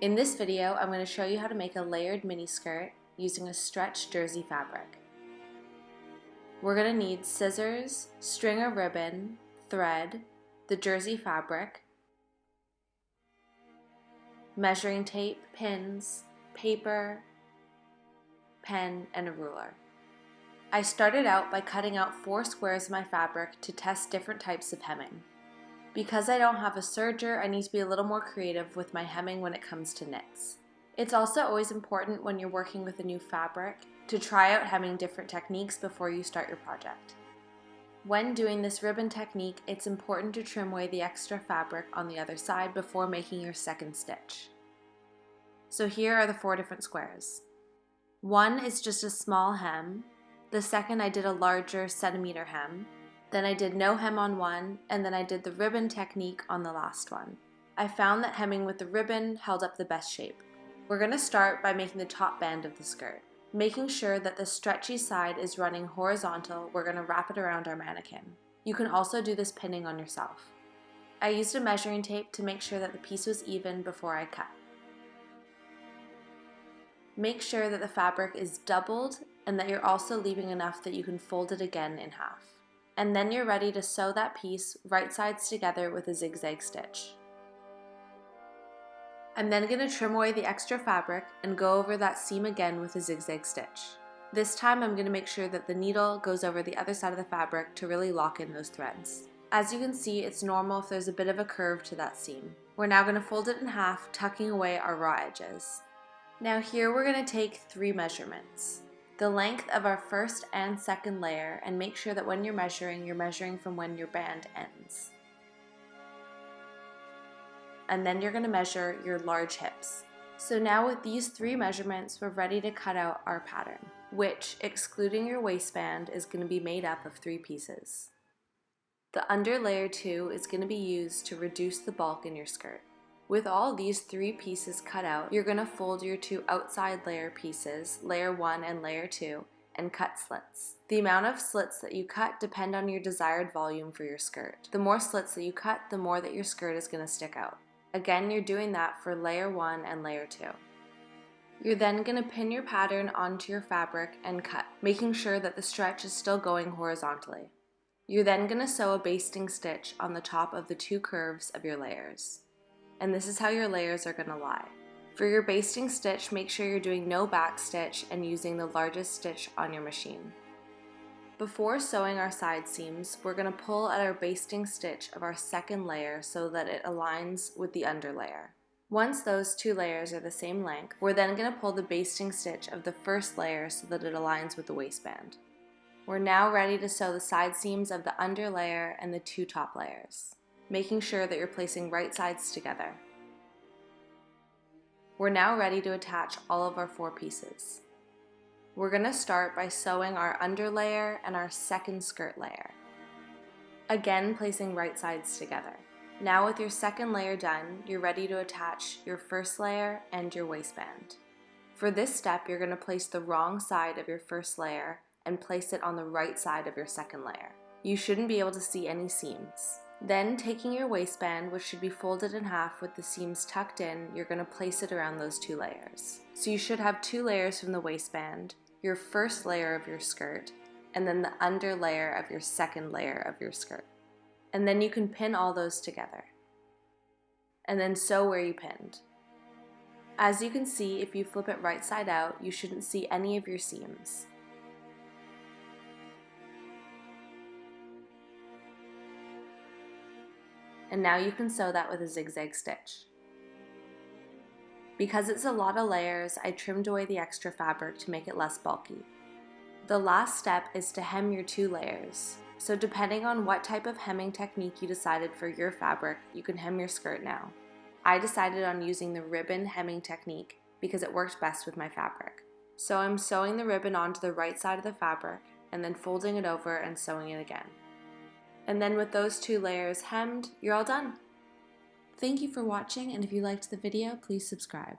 In this video, I'm going to show you how to make a layered mini skirt using a stretch jersey fabric. We're going to need scissors, string or ribbon, thread, the jersey fabric, measuring tape, pins, paper, pen, and a ruler. I started out by cutting out 4 squares of my fabric to test different types of hemming. Because I don't have a serger, I need to be a little more creative with my hemming when it comes to knits. It's also always important when you're working with a new fabric to try out hemming different techniques before you start your project. When doing this ribbon technique, it's important to trim away the extra fabric on the other side before making your second stitch. So here are the 4 different squares. One is just a small hem. The second I did a larger centimeter hem. Then I did no hem on one, and then I did the ribbon technique on the last one. I found that hemming with the ribbon held up the best shape. We're going to start by making the top band of the skirt. Making sure that the stretchy side is running horizontal, we're going to wrap it around our mannequin. You can also do this pinning on yourself. I used a measuring tape to make sure that the piece was even before I cut. Make sure that the fabric is doubled and that you're also leaving enough that you can fold it again in half. And then you're ready to sew that piece right sides together with a zigzag stitch. I'm then going to trim away the extra fabric and go over that seam again with a zigzag stitch. This time I'm going to make sure that the needle goes over the other side of the fabric to really lock in those threads. As you can see, it's normal if there's a bit of a curve to that seam. We're now going to fold it in half, tucking away our raw edges. Now here we're going to take 3 measurements. The length of our first and second layer, and make sure that when you're measuring from when your band ends. And then you're going to measure your large hips. So now with these 3 measurements, we're ready to cut out our pattern, which, excluding your waistband, is going to be made up of 3 pieces. The under layer 2 is going to be used to reduce the bulk in your skirt. With all these 3 pieces cut out, you're going to fold your 2 outside layer pieces, layer 1 and layer 2, and cut slits. The amount of slits that you cut depend on your desired volume for your skirt. The more slits that you cut, the more that your skirt is going to stick out. Again, you're doing that for layer 1 and layer 2. You're then going to pin your pattern onto your fabric and cut, making sure that the stretch is still going horizontally. You're then going to sew a basting stitch on the top of the 2 curves of your layers. And this is how your layers are going to lie. For your basting stitch, make sure you're doing no back stitch and using the largest stitch on your machine. Before sewing our side seams, we're going to pull at our basting stitch of our second layer so that it aligns with the under layer. Once those 2 layers are the same length, we're then going to pull the basting stitch of the first layer so that it aligns with the waistband. We're now ready to sew the side seams of the under layer and the 2 top layers, making sure that you're placing right sides together. We're now ready to attach all of our 4 pieces. We're going to start by sewing our under layer and our second skirt layer. Again, placing right sides together. Now with your second layer done, you're ready to attach your first layer and your waistband. For this step, you're going to place the wrong side of your first layer and place it on the right side of your second layer. You shouldn't be able to see any seams. Then, taking your waistband, which should be folded in half with the seams tucked in, you're going to place it around those 2 layers. So you should have 2 layers from the waistband, your first layer of your skirt, and then the under layer of your second layer of your skirt. And then you can pin all those together. And then sew where you pinned. As you can see, if you flip it right side out, you shouldn't see any of your seams. And now you can sew that with a zigzag stitch. Because it's a lot of layers, I trimmed away the extra fabric to make it less bulky. The last step is to hem your 2 layers. So depending on what type of hemming technique you decided for your fabric, you can hem your skirt now. I decided on using the ribbon hemming technique because it worked best with my fabric. So I'm sewing the ribbon onto the right side of the fabric and then folding it over and sewing it again. And then with those 2 layers hemmed, you're all done. Thank you for watching, and if you liked the video, please subscribe.